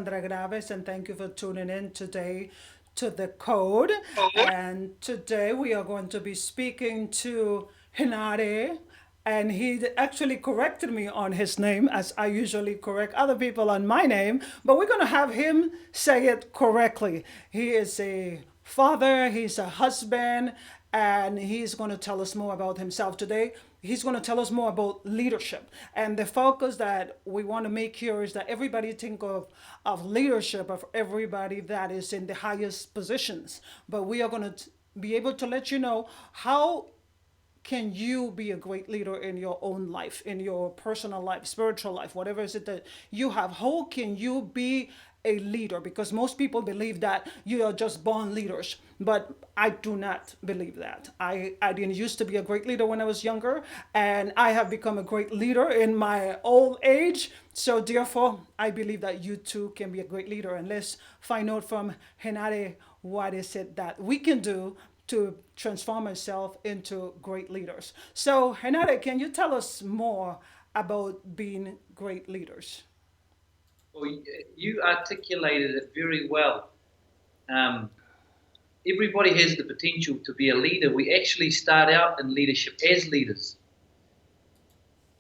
Graves, and thank you for tuning in today to the code. And today we are going to be speaking to Henare, and he actually corrected me on his name, as I usually correct other people on my name, but we're going to have him say it correctly. He is a father, he's a husband, and he's going to tell us more about himself today. He's going to tell us more about leadership. And the focus that we want to make here is that everybody think of leadership, of everybody that is in the highest positions. But we are going to be able to let you know how can you be a great leader in your own life, in your personal life, spiritual life, whatever is it that you have. How can you be a leader? Because most people believe that you are just born leaders, but I do not believe that. I didn't used to be a great leader when I was younger, and I have become a great leader in my old age. So therefore, I believe that you too can be a great leader. And let's find out from Henare what is it that we can do to transform ourselves into great leaders. So, Henare, can you tell us more about being great leaders? Well, you articulated it very well. Um, Everybody has the potential to be a leader. We actually start out in leadership as leaders.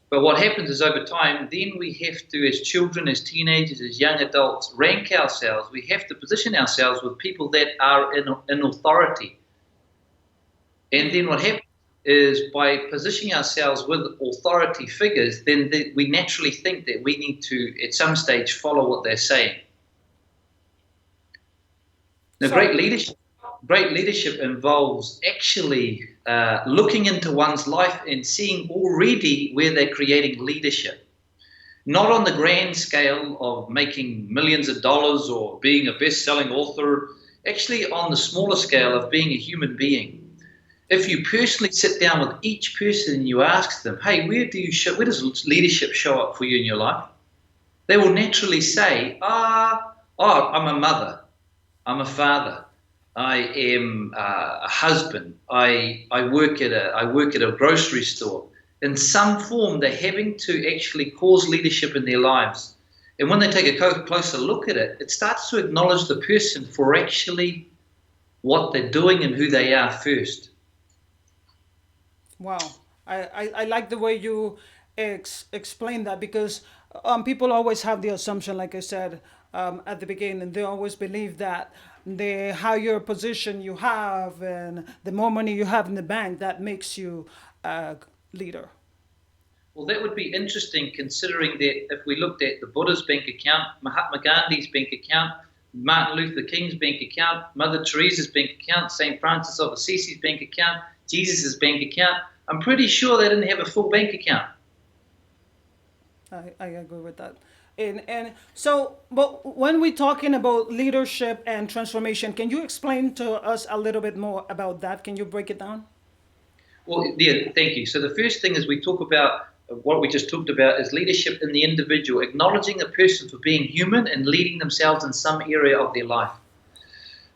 But what happens is over time, then we have to, as children, as teenagers, as young adults, rank ourselves. We have to position ourselves with people that are in authority. And then what happens is by positioning ourselves with authority figures, then we naturally think that we need to, at some stage, follow what they're saying. Now, So, great leadership involves actually looking into one's life and seeing already where they're creating leadership. Not on the grand scale of making millions of dollars or being a best-selling author, actually on the smaller scale of being a human being. If you personally sit down with each person and you ask them, hey, where does leadership show up for you in your life? They will naturally say, I'm a mother, I'm a father, I am a husband, I work at a grocery store. In some form, they're having to actually cause leadership in their lives. And when they take a closer look at it, it starts to acknowledge the person for actually what they're doing and who they are first. wow. I like the way you explain that because people always have the assumption, like I said at the beginning, they always believe that the higher position you have and the more money you have in the bank, that makes you a leader. Well, that would be interesting considering that if we looked at the Buddha's bank account, Mahatma Gandhi's bank account, Martin Luther King's bank account, Mother Teresa's bank account, St. Francis of Assisi's bank account, Jesus' bank account, I'm pretty sure they didn't have a full bank account. I agree with that. And so, but when we're talking about leadership and transformation, can you explain to us a little bit more about that? Can you break it down? Well, yeah, thank you. So the first thing is we talk about what we just talked about is leadership in the individual, acknowledging a person for being human and leading themselves in some area of their life.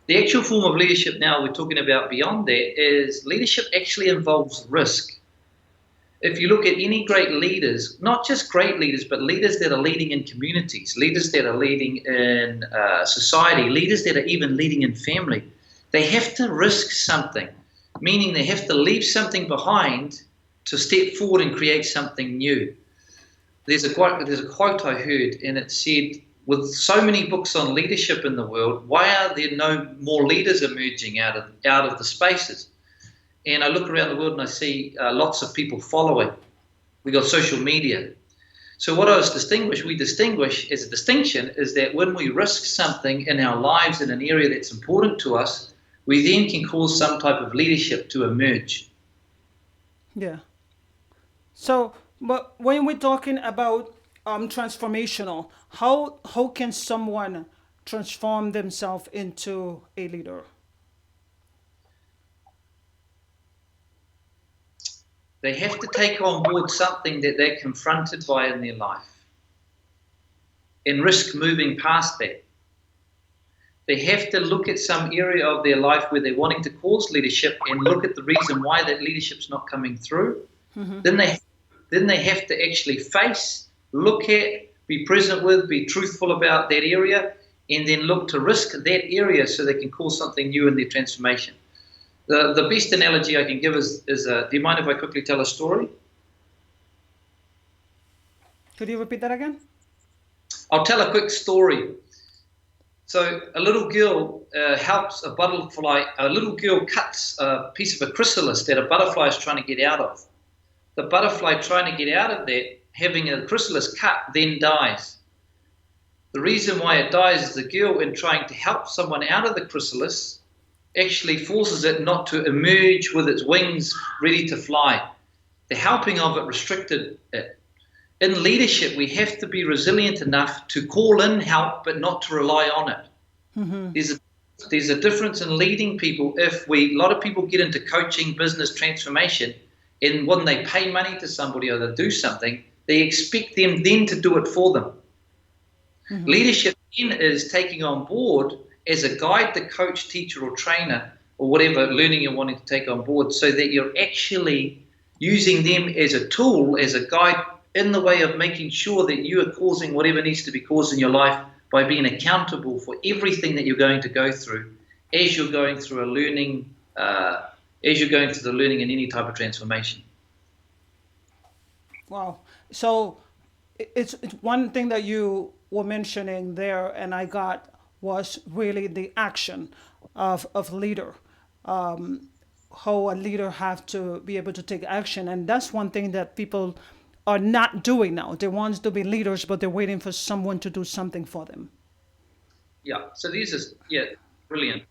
The actual form of leadership now we're talking about beyond that is leadership actually involves risk. If you look at any great leaders, not just great leaders, but leaders that are leading in communities, leaders that are leading in society, leaders that are even leading in family, they have to risk something, meaning they have to leave something behind to step forward and create something new. There's a quote I heard, and it said, with so many books on leadership in the world, why are there no more leaders emerging out of the spaces? And I look around the world and I see lots of people following. We got social media. So what we distinguish as a distinction is that when we risk something in our lives in an area that's important to us, we then can cause some type of leadership to emerge. Yeah. So, but when we're talking about transformational, how can someone transform themselves into a leader? They have to take on board something that they're confronted by in their life and risk moving past that. They have to look at some area of their life where they're wanting to cause leadership and look at the reason why that leadership's not coming through. Then they then they have to actually face, look at, be present with, be truthful about that area, and then look to risk that area so they can cause something new in their transformation. The best analogy I can give is do you mind if I quickly tell a story? Could you repeat that again? I'll tell a quick story. So a little girl helps a butterfly. A little girl cuts a piece of a chrysalis that a butterfly is trying to get out of. The butterfly trying to get out of that, having a chrysalis cut, then dies. The reason why it dies is the girl, in trying to help someone out of the chrysalis, actually forces it not to emerge with its wings ready to fly. The helping of it restricted it. In leadership, we have to be resilient enough to call in help, but not to rely on it. Mm-hmm. There's a difference in leading people. A lot of people get into coaching, business transformation, and when they pay money to somebody or they do something, they expect them then to do it for them. Mm-hmm. Leadership then is taking on board as a guide, the coach, teacher, or trainer, or whatever learning you're wanting to take on board, so that you're actually using them as a tool, as a guide, in the way of making sure that you are causing whatever needs to be caused in your life by being accountable for everything that you're going to go through as you're going through a learning, as you're going through the learning in any type of transformation. Wow. So it's one thing that you were mentioning there, and I got was really the action of leader. How a leader have to be able to take action, and that's one thing that people are not doing now. They want to be leaders, but they're waiting for someone to do something for them. Yeah. So brilliant.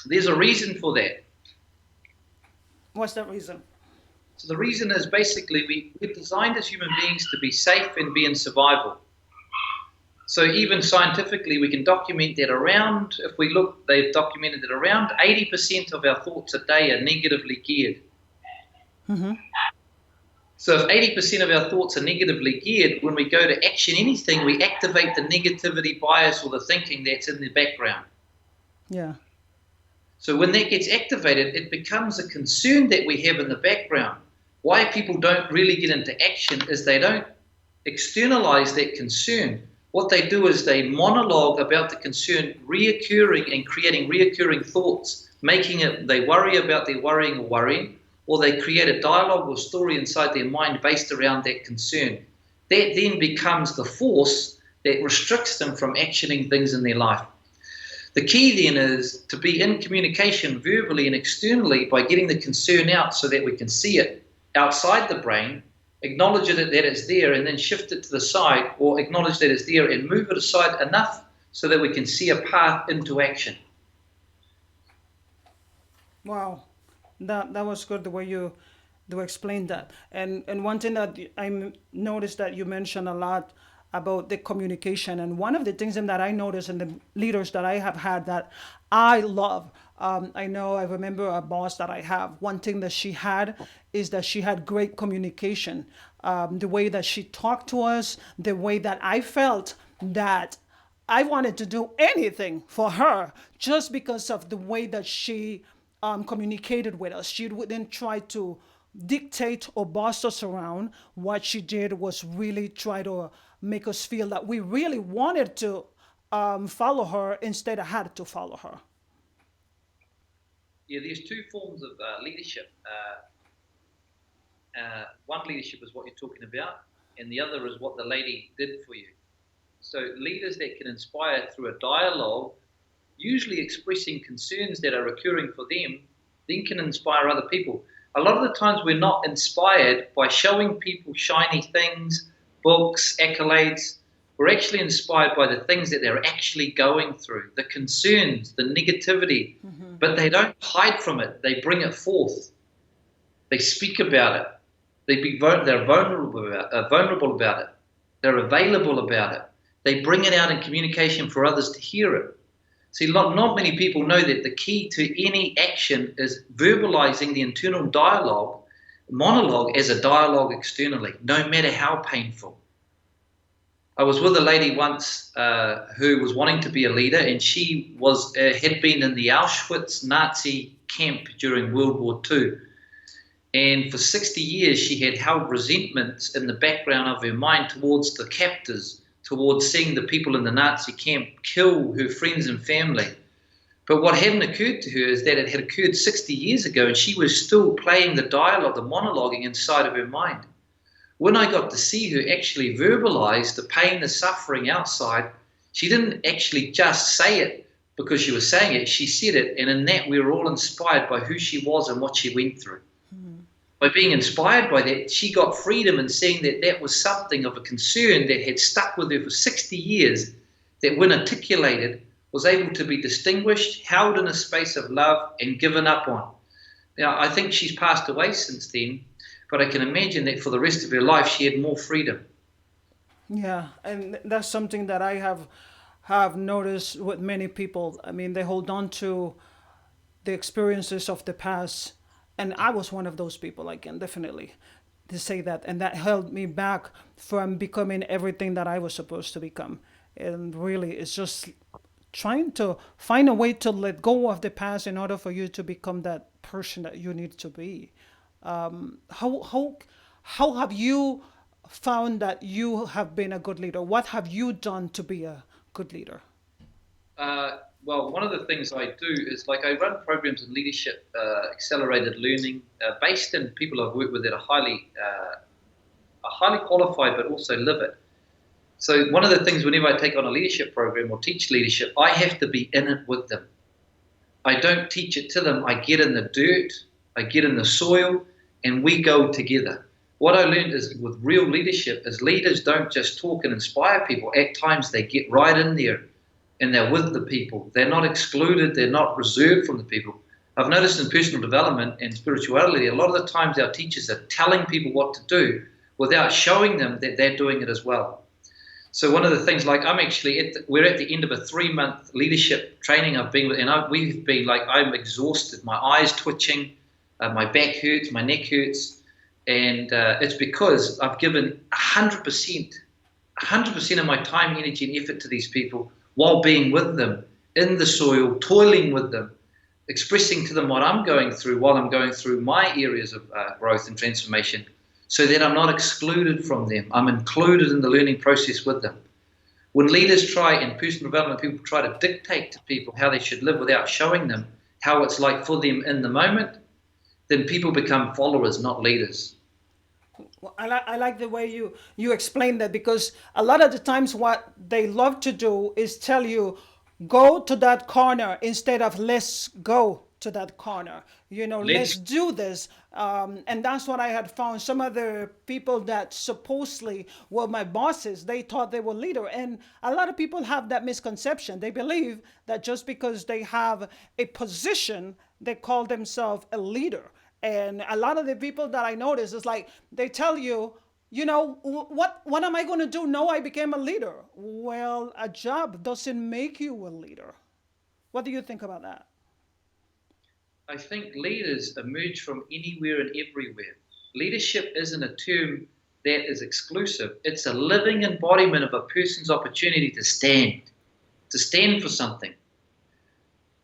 There's a reason for that. What's that reason? So the reason is basically we're designed as human beings to be safe and be in survival. So even scientifically, we can document that if we look, they've documented that around 80% of our thoughts a day are negatively geared. Mm-hmm. So if 80% of our thoughts are negatively geared, when we go to action anything, we activate the negativity bias or the thinking that's in the background. Yeah. So when that gets activated, it becomes a concern that we have in the background. Why people don't really get into action is they don't externalize that concern. What they do is they monologue about the concern, reoccurring and creating reoccurring thoughts, they worry about their worrying or worrying, or they create a dialogue or story inside their mind based around that concern. That then becomes the force that restricts them from actioning things in their life. The key then is to be in communication verbally and externally by getting the concern out so that we can see it outside the brain, acknowledge it that it's there, and then shift it to the side, or acknowledge that it's there and move it aside enough so that we can see a path into action. Wow. That was good the way you explained that. And one thing that I noticed that you mentioned a lot about the communication, and one of the things that I noticed in the leaders that I have had that I love. I remember a boss that I have. One thing that she had is that she had great communication. The way that she talked to us, the way that I felt that I wanted to do anything for her just because of the way that she communicated with us. She wouldn't try to dictate or boss us around. What she did was really try to make us feel that we really wanted to follow her instead of had to follow her. Yeah, there's two forms of leadership. One leadership is what you're talking about, and the other is what the lady did for you. So leaders that can inspire through a dialogue, usually expressing concerns that are occurring for them, then can inspire other people. A lot of the times we're not inspired by showing people shiny things, books, accolades. We're actually inspired by the things that they're actually going through, the concerns, the negativity, but they don't hide from it. They bring it forth. They speak about it. They're vulnerable about it. They're available about it. They bring it out in communication for others to hear it. See, not many people know that the key to any action is verbalizing the internal monologue as a dialogue externally, no matter how painful. I was with a lady once who was wanting to be a leader, and she had been in the Auschwitz Nazi camp during World War II. And for 60 years, she had held resentments in the background of her mind towards the captors, towards seeing the people in the Nazi camp kill her friends and family. But what hadn't occurred to her is that it had occurred 60 years ago, and she was still playing the dialogue, the monologuing inside of her mind. When I got to see her actually verbalize the pain, the suffering outside, she didn't actually just say it because she was saying it. She said it, and in that, we were all inspired by who she was and what she went through. By being inspired by that, she got freedom in seeing that that was something of a concern that had stuck with her for 60 years, that when articulated, was able to be distinguished, held in a space of love, and given up on. Now, I think she's passed away since then, but I can imagine that for the rest of her life, she had more freedom. Yeah, and that's something that I have noticed with many people. I mean, they hold on to the experiences of the past, and I was one of those people. I can definitely to say that, and that held me back from becoming everything that I was supposed to become. And really, it's just trying to find a way to let go of the past in order for you to become that person that you need to be. How have you found that you have been a good leader? What have you done to be a good leader? Well, one of the things I do is like I run programs in leadership, accelerated learning, based in people I've worked with that are highly qualified, but also live it. So one of the things whenever I take on a leadership program or teach leadership, I have to be in it with them. I don't teach it to them. I get in the dirt, I get in the soil, and we go together. What I learned is with real leadership is leaders don't just talk and inspire people. At times they get right in there and they're with the people. They're not excluded. They're not reserved from the people. I've noticed in personal development and spirituality, a lot of the times our teachers are telling people what to do without showing them that they're doing it as well. So one of the things, like we're at the end of a 3-month leadership training I've been with, and we've been like, I'm exhausted, my eyes twitching, my back hurts, my neck hurts, and it's because I've given 100% of my time, energy, and effort to these people while being with them in the soil, toiling with them, expressing to them what I'm going through while I'm going through my areas of growth and transformation, so that I'm not excluded from them. I'm included in the learning process with them. When leaders try, in personal development, people try to dictate to people how they should live without showing them how it's like for them in the moment, then people become followers, not leaders. Well, I like the way you explain that, because a lot of the times what they love to do is tell you, go to that corner instead of let's go to that corner. You know, let's Let's do this. And that's what I had found. Some of the people that supposedly were my bosses, they thought they were leader. And a lot of people have that misconception. They believe that just because they have a position, they call themselves a leader. And a lot of the people that I notice is like they tell you, you know, what am I going to do? No, I became a leader. Well, a job doesn't make you a leader. What do you think about that? I think leaders emerge from anywhere and everywhere. Leadership isn't a term that is exclusive. It's a living embodiment of a person's opportunity to stand for something.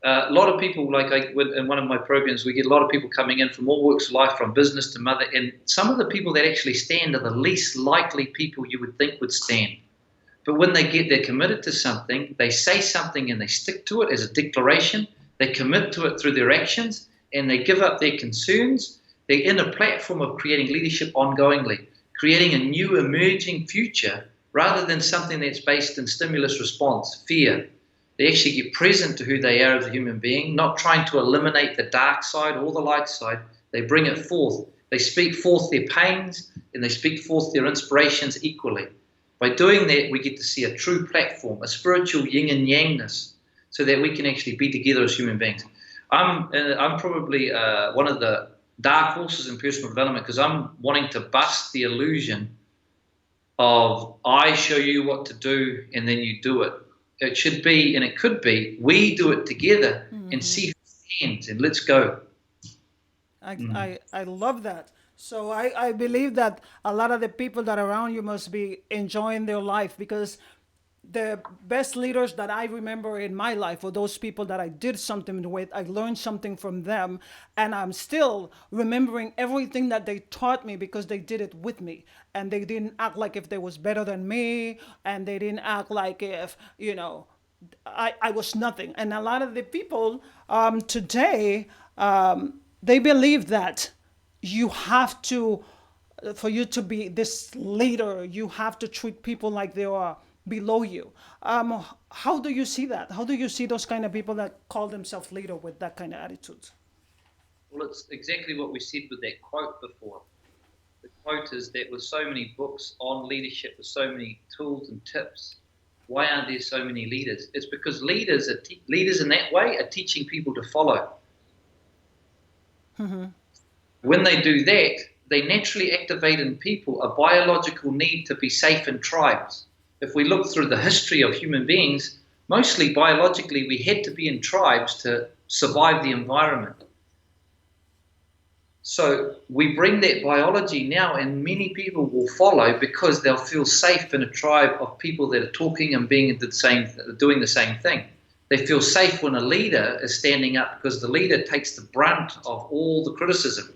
A lot of people, in one of my programs, we get a lot of people coming in from all walks of life, from business to mother, and some of the people that actually stand are the least likely people you would think would stand. But when they're committed to something, they say something and they stick to it as a declaration. They commit to it through their actions, and they give up their concerns. They're in a platform of creating leadership ongoingly, creating a new emerging future rather than something that's based in stimulus response, fear. They actually get present to who they are as a human being, not trying to eliminate the dark side or the light side. They bring it forth. They speak forth their pains and they speak forth their inspirations equally. By doing that, we get to see a true platform, a spiritual yin and yangness, so that we can actually be together as human beings. I'm probably one of the dark horses in personal development, because I'm wanting to bust the illusion of I show you what to do and then you do it. It should be, and it could be, we do it together and see who stands, and let's go. I love that. So I believe that a lot of the people that are around you must be enjoying their life, because the best leaders that I remember in my life were those people that I did something with. I learned something from them, and I'm still remembering everything that they taught me because they did it with me. And they didn't act like if they was better than me, and they didn't act like if, I was nothing. And a lot of the people today, they believe that you have to, for you to be this leader, you have to treat people like they are below you. How do you see that? How do you see those kind of people that call themselves leader with that kind of attitude? Well, it's exactly what we said with that quote before. The quote is that with so many books on leadership, with so many tools and tips, why aren't there so many leaders? It's because leaders in that way are teaching people to follow. When they do that, they naturally activate in people a biological need to be safe in tribes. If we look through the history of human beings, mostly biologically, we had to be in tribes to survive the environment. So we bring that biology now, and many people will follow because they'll feel safe in a tribe of people that are talking and doing the same thing. They feel safe when a leader is standing up because the leader takes the brunt of all the criticism.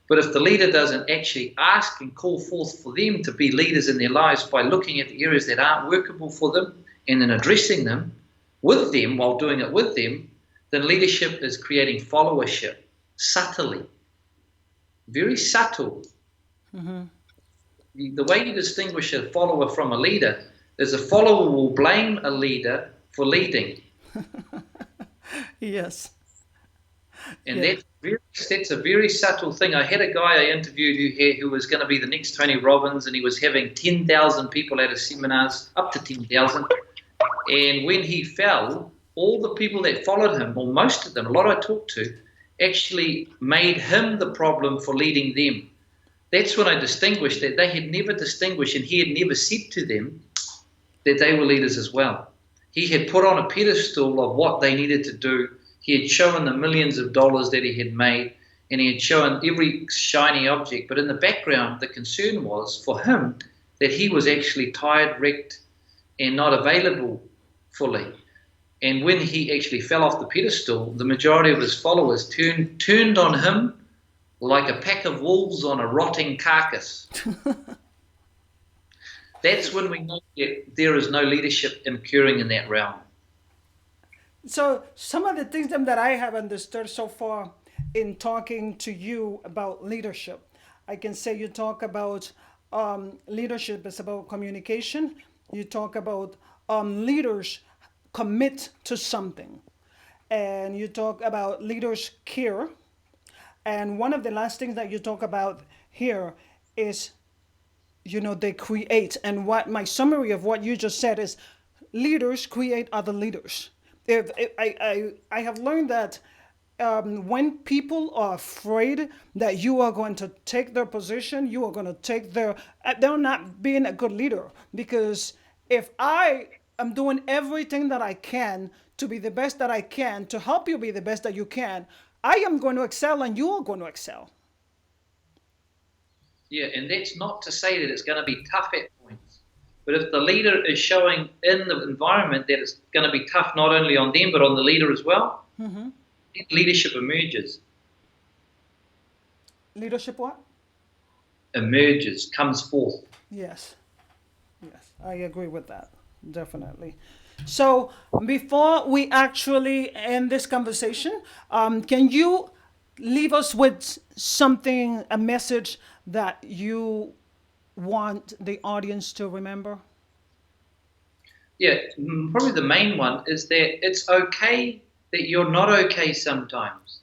But if the leader doesn't actually ask and call forth for them to be leaders in their lives by looking at the areas that aren't workable for them and then addressing them with them while doing it with them, then leadership is creating followership subtly. Very subtle. The way you distinguish a follower from a leader is a follower will blame a leader for leading. Yes. And Yeah. that's a very subtle thing. I had a guy I interviewed who was going to be the next Tony Robbins, and he was having 10,000 people at his seminars, up to 10,000. And when he fell, all the people that followed him, or most of them, a lot I talked to, actually made him the problem for leading them. That's when I distinguished that they had never distinguished, and he had never said to them that they were leaders as well. He had put on a pedestal of what they needed to do. He had shown the millions of dollars that he had made, and he had shown every shiny object. But in the background, the concern was for him that he was actually tired, wrecked, and not available fully. And when he actually fell off the pedestal, the majority of his followers turned on him like a pack of wolves on a rotting carcass. That's when we know that there is no leadership occurring in that realm. So some of the things that I have understood so far in talking to you about leadership, I can say you talk about leadership is about communication. You talk about leaders commit to something, and you talk about leaders care. And one of the last things that you talk about here is, they create. And what my summary of what you just said is, leaders create other leaders. If I have learned that when people are afraid that you are going to take their position, you are going to take they're not being a good leader. Because if I am doing everything that I can to be the best that I can, to help you be the best that you can, I am going to excel and you are going to excel. Yeah, and that's not to say that it's going to be tough at points. But if the leader is showing in the environment that it's going to be tough not only on them but on the leader as well, then leadership Leadership what? comes forth. Yes. Yes, I agree with that. Definitely. So before we actually end this conversation, can you leave us with something, a message that you want the audience to remember? Yeah, probably the main one is that it's okay that you're not okay sometimes.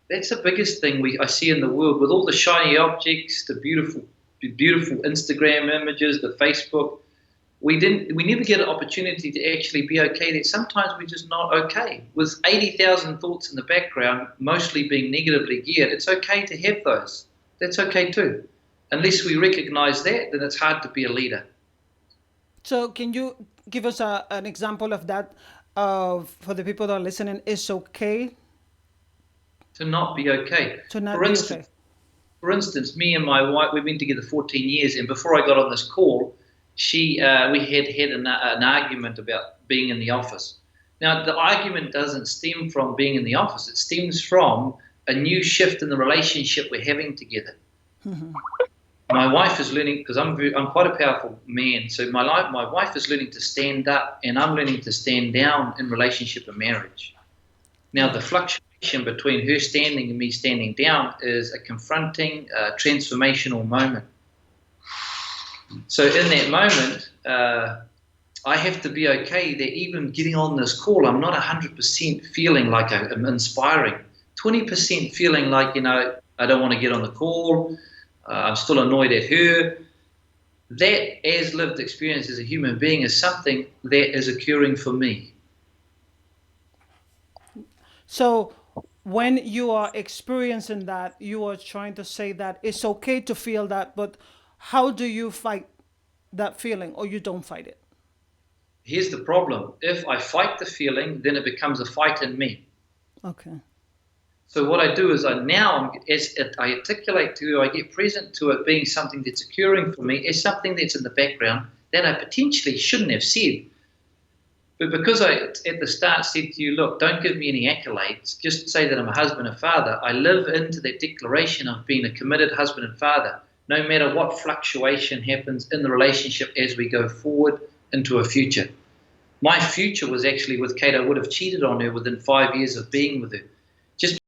That's the biggest thing I see in the world with all the shiny objects, the beautiful Instagram images, the Facebook. We never get an opportunity to actually be okay. That sometimes we're just not okay. With 80,000 thoughts in the background, mostly being negatively geared, it's okay to have those. That's okay too. Unless we recognize that, then it's hard to be a leader. So can you give us an example of that, for the people that are listening? It's okay To not be okay. to not For be okay. instance, for instance, me and my wife, we've been together 14 years, and before I got on this call, we had an argument about being in the office. Now, the argument doesn't stem from being in the office. It stems from a new shift in the relationship we're having together. My wife is learning, because I'm quite a powerful man, so my wife is learning to stand up, and I'm learning to stand down in relationship and marriage. Now, the fluctuation between her standing and me standing down is a confronting, transformational moment. So in that moment, I have to be okay that even getting on this call, I'm not 100% feeling like I'm inspiring. 20% feeling like, I don't want to get on the call. I'm still annoyed at her. That, as lived experience as a human being, is something that is occurring for me. So when you are experiencing that, you are trying to say that it's okay to feel that, but how do you fight that feeling, or you don't fight it? Here's the problem. If I fight the feeling, then it becomes a fight in me. Okay. So what I do is as I articulate to you, I get present to it being something that's occurring for me as something that's in the background that I potentially shouldn't have said. But because I, at the start, said to you, look, don't give me any accolades, just say that I'm a husband and father, I live into that declaration of being a committed husband and father, no matter what fluctuation happens in the relationship as we go forward into a future. My future was actually with Kate. I would have cheated on her within 5 years of being with her. Just